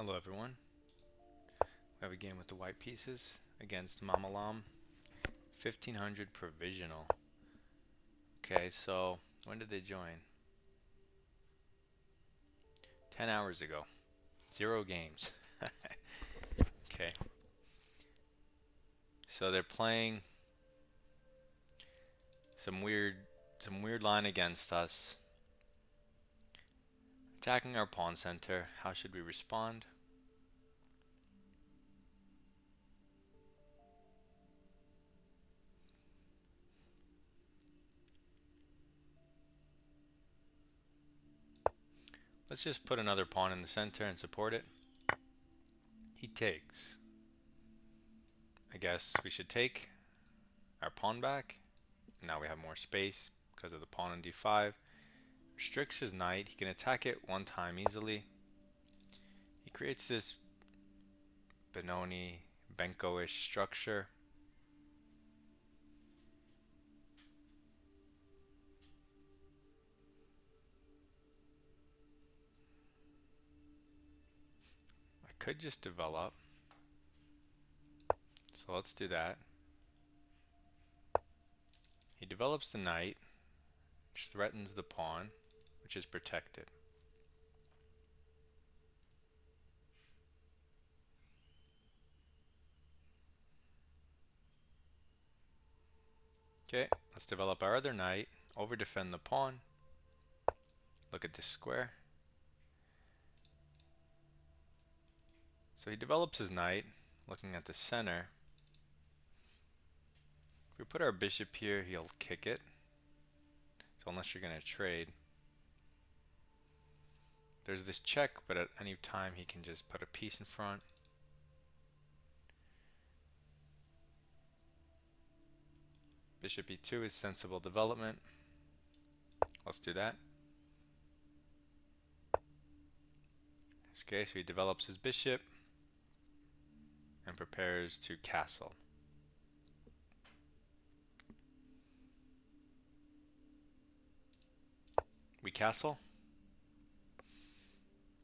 Hello everyone. We have a game with the white pieces against Mamalam. 1500 provisional. Okay, so when did they join? 10 hours ago. 0 games. Okay. So they're playing some weird line against us. Attacking our pawn center. How should we respond? Let's just put another pawn in the center and support it. He takes. I guess we should take our pawn back. Now we have more space because of the pawn on d5. Restricts his knight. He can attack it one time easily. He creates this Benoni Benko-ish structure. I could just develop. So let's do that. He develops the knight, which threatens the pawn, which is protected. Okay, let's develop our other knight, over defend the pawn. Look at this square. So he develops his knight, looking at the center. If we put our bishop here, he'll kick it. So unless you're going to trade. There's this check, but at any time he can just put a piece in front. Bishop e2 is sensible development. Let's do that. Okay, so he develops his bishop and prepares to castle. We castle,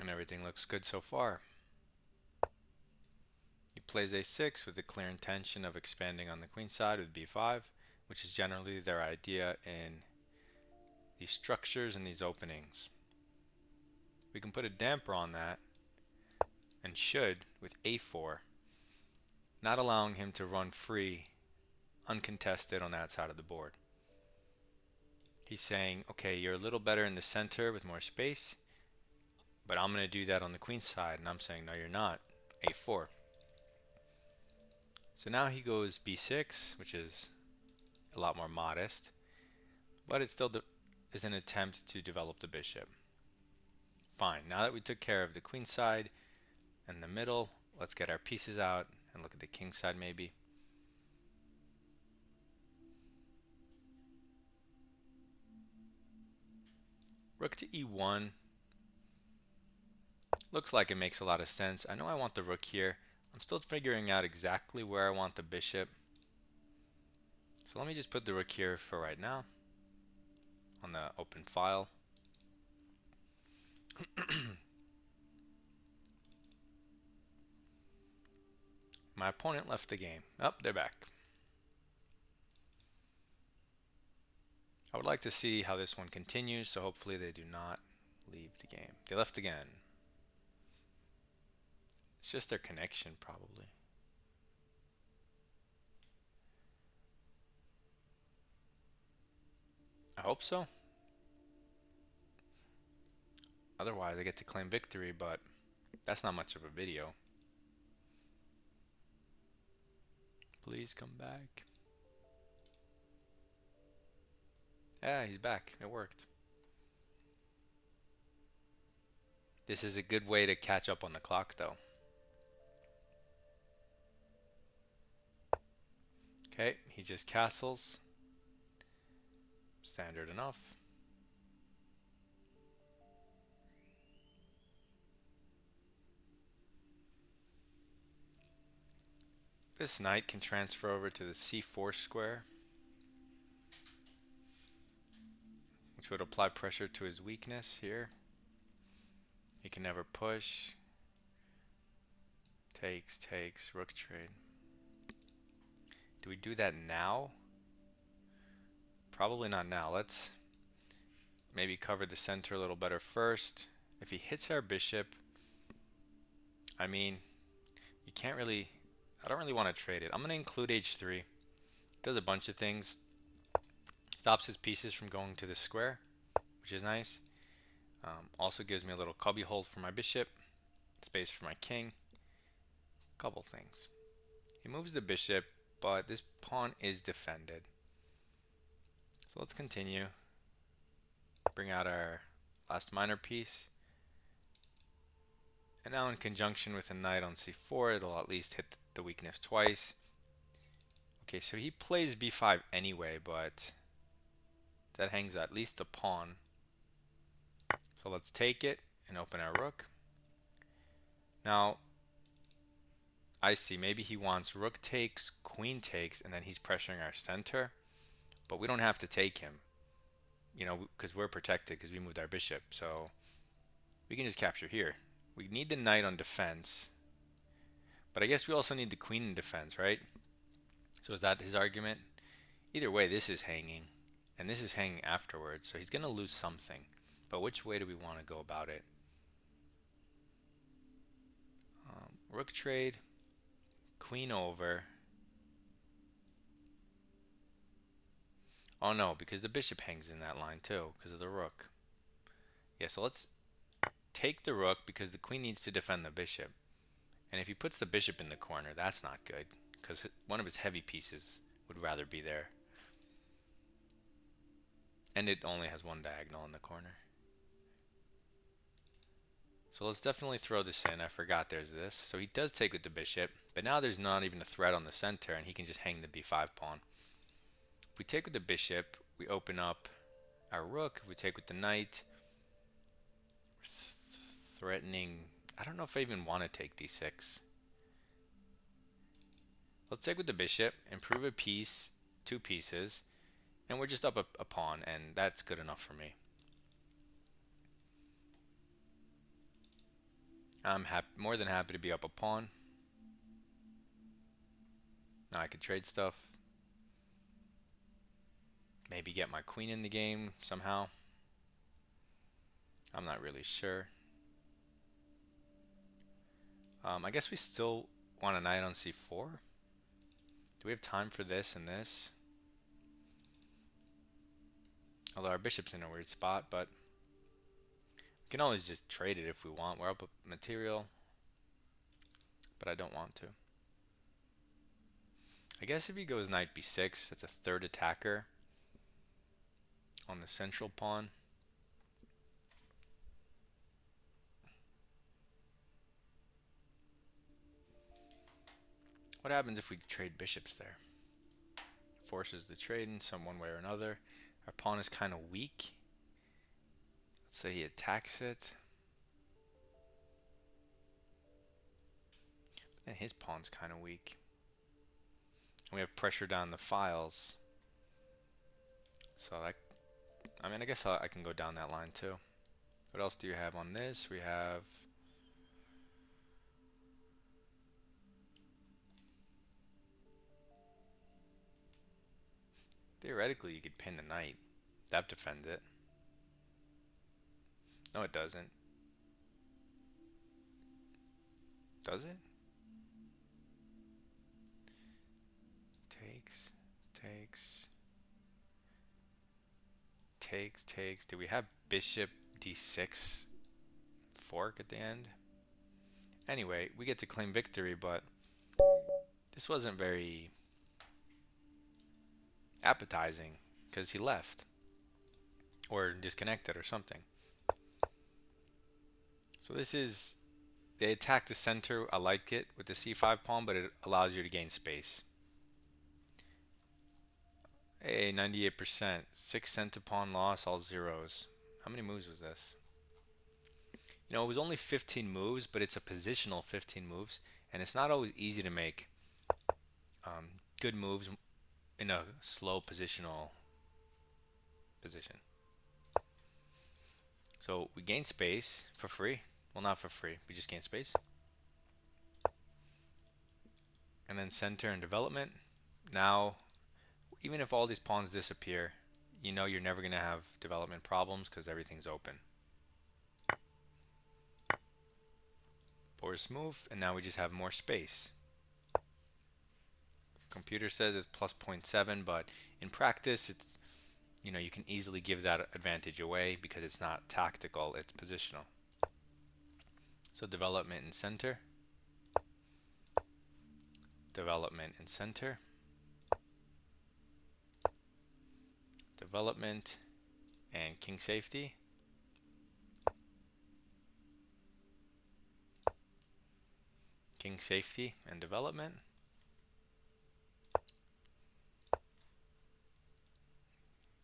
and everything looks good so far. He plays a6 with the clear intention of expanding on the queen side with b5, which is generally their idea in these structures and these openings. We can put a damper on that, and should, with a4, not allowing him to run free, uncontested on that side of the board. He's saying, okay, you're a little better in the center with more space, but I'm going to do that on the queen side. And I'm saying, no, you're not. a4. So now he goes b6, which is a lot more modest, but it still is an attempt to develop the bishop. Fine. Now that we took care of the queen side and the middle, let's get our pieces out and look at the king side maybe. Rook to e1. Looks like it makes a lot of sense. I know I want the rook here. I'm still figuring out exactly where I want the bishop. So let me just put the rook here for right now on the open file. My opponent left the game. Oh, they're back. I would like to see how this one continues, so hopefully they do not leave the game. They left again. It's just their connection, probably. I hope so. Otherwise, I get to claim victory, but that's not much of a video. Please come back. Yeah, he's back. It worked. This is a good way to catch up on the clock, though. Okay, he just castles. Standard enough. This knight can transfer over to the c4 square, which would apply pressure to his weakness here. He can never push. Takes, rook trade. Do we do that now? Probably not now. Let's maybe cover the center a little better first. If he hits our bishop, I mean, you can't really, I don't really want to trade it. I'm going to include h3. Does a bunch of things. Stops his pieces from going to the square, which is nice. Also gives me a little cubby hold for my bishop, space for my king. Couple things. He moves the bishop, but this pawn is defended. So let's continue. Bring out our last minor piece. And now in conjunction with a knight on c4, it'll at least hit the weakness twice. Okay, so he plays b5 anyway, but that hangs at least a pawn. So let's take it and open our rook. Now, I see, maybe he wants rook takes, queen takes, and then he's pressuring our center. But we don't have to take him, you know, because we're protected because we moved our bishop. So we can just capture here. We need the knight on defense. But I guess we also need the queen in defense, right? So is that his argument? Either way, this is hanging. And this is hanging afterwards. So he's going to lose something. But which way do we want to go about it? Rook trade. Queen over. Oh no, because the bishop hangs in that line too, because of the rook. Yeah, so let's take the rook because the queen needs to defend the bishop. And if he puts the bishop in the corner, that's not good, because one of his heavy pieces would rather be there. And it only has one diagonal in the corner. So let's definitely throw this in. I forgot there's this. So he does take with the bishop, but now there's not even a threat on the center, and he can just hang the b5 pawn. If we take with the bishop, we open up our rook. If we take with the knight, we're threatening. I don't know if I even want to take d6. Let's take with the bishop, improve a piece, 2 pieces, and we're just up a pawn, and that's good enough for me. I'm more than happy to be up a pawn. Now I could trade stuff. Maybe get my queen in the game somehow. I'm not really sure. I guess we still want a knight on c4. Do we have time for this and this? Although our bishop's in a weird spot, but we can always just trade it if we want. We're up a material, but I don't want to. I guess if he goes knight b6, that's a third attacker on the central pawn. What happens if we trade bishops there? Forces the trade in some one way or another. Our pawn is kind of weak. Let's say he attacks it. And his pawn's kind of weak. And we have pressure down the files. So that, I mean, I guess I can go down that line too. What else do you have on this? We have theoretically you could pin the knight. That defends it. No, it doesn't. Does it? Takes. Do we have bishop d6 fork at the end? Anyway, we get to claim victory, but this wasn't very appetizing because he left or disconnected or something. So this is, they attack the center. I like it with the c5 pawn, but it allows you to gain space. Hey, 98%. 6 center pawn loss, all zeros. How many moves was this? You know, it was only 15 moves, but it's a positional 15 moves, and it's not always easy to make good moves in a slow positional position. So we gain space for free. Well, not for free. We just gain space. and then center and development. Now, even if all these pawns disappear, you know you're never going to have development problems because everything's open. Force move, and now we just have more space. Computer says it's plus 0.7, but in practice, it's you can easily give that advantage away because it's not tactical, it's positional. So development and center, development and center, development and king safety, king safety and development,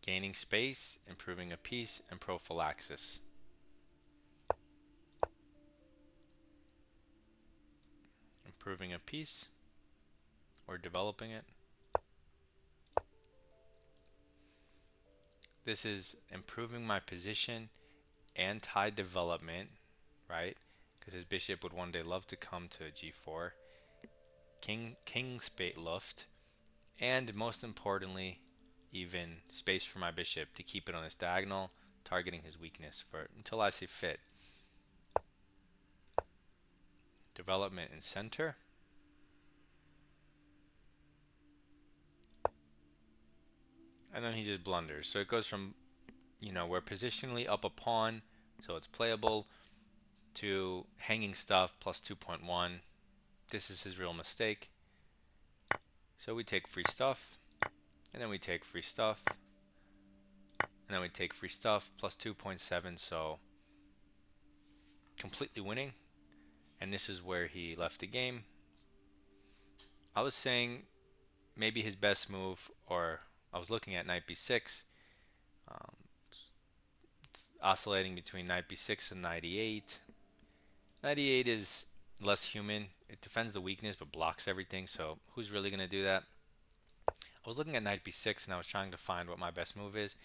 gaining space, improving a piece, and prophylaxis. Improving a piece or developing it. This is improving my position, anti-development, right? Because his bishop would one day love to come to g4. King spate luft, and most importantly, even space for my bishop to keep it on this diagonal, targeting his weakness for until I see fit. Development and center. And then he just blunders. So it goes from, we're positionally up a pawn, so it's playable, to hanging stuff plus 2.1. This is his real mistake. So we take free stuff, and then we take free stuff, and then we take free stuff plus 2.7, so completely winning. And this is where he left the game. I was saying maybe his best move, or I was looking at knight b6. It's oscillating between knight b6 and knight e8. Knight e8 is less human. It defends the weakness but blocks everything, so who's really going to do that? I was looking at knight b6 and I was trying to find what my best move is.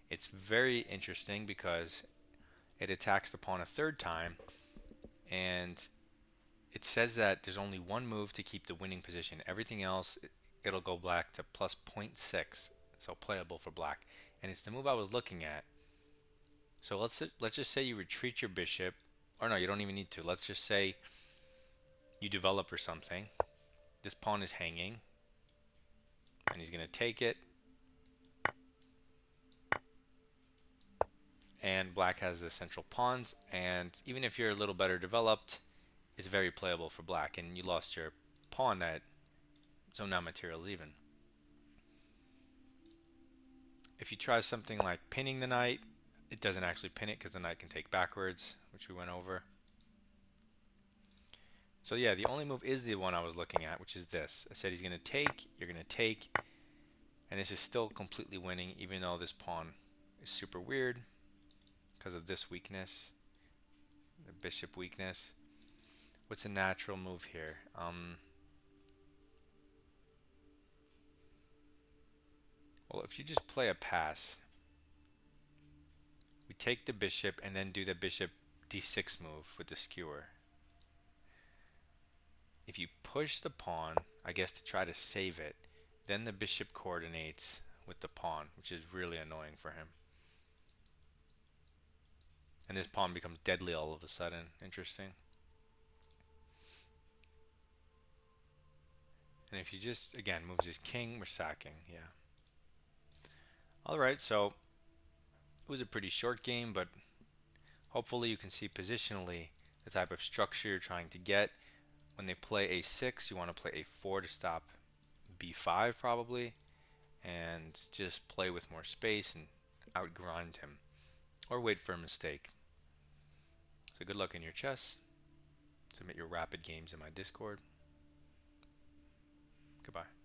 It's very interesting because it attacks the pawn a third time, and it says that there's only one move to keep the winning position. Everything else, it'll go black to plus 0.6, so playable for black. And it's the move I was looking at. So let's just say you retreat your bishop, or no, you don't even need to. Let's just say you develop or something. This pawn is hanging, and he's going to take it. And black has the central pawns, and even if you're a little better developed, it's very playable for black, and you lost your pawn so now material's even. If you try something like pinning the knight, it doesn't actually pin it because the knight can take backwards, which we went over. So yeah, the only move is the one I was looking at, which is this. I said he's going to take, you're going to take, and this is still completely winning, even though this pawn is super weird because of this weakness, the bishop weakness. What's a natural move here? Well, if you just play a pass, we take the bishop and then do the bishop d6 move with the skewer. If you push the pawn, I guess to try to save it, then the bishop coordinates with the pawn, which is really annoying for him. And this pawn becomes deadly all of a sudden. Interesting. And if you just, again, moves his king, we're sacking. Yeah. Alright, so it was a pretty short game, but hopefully you can see positionally the type of structure you're trying to get. When they play a6, you want to play a4 to stop b5 probably, and just play with more space and outgrind him, or wait for a mistake. So good luck in your chess. Submit your rapid games in my Discord. Goodbye.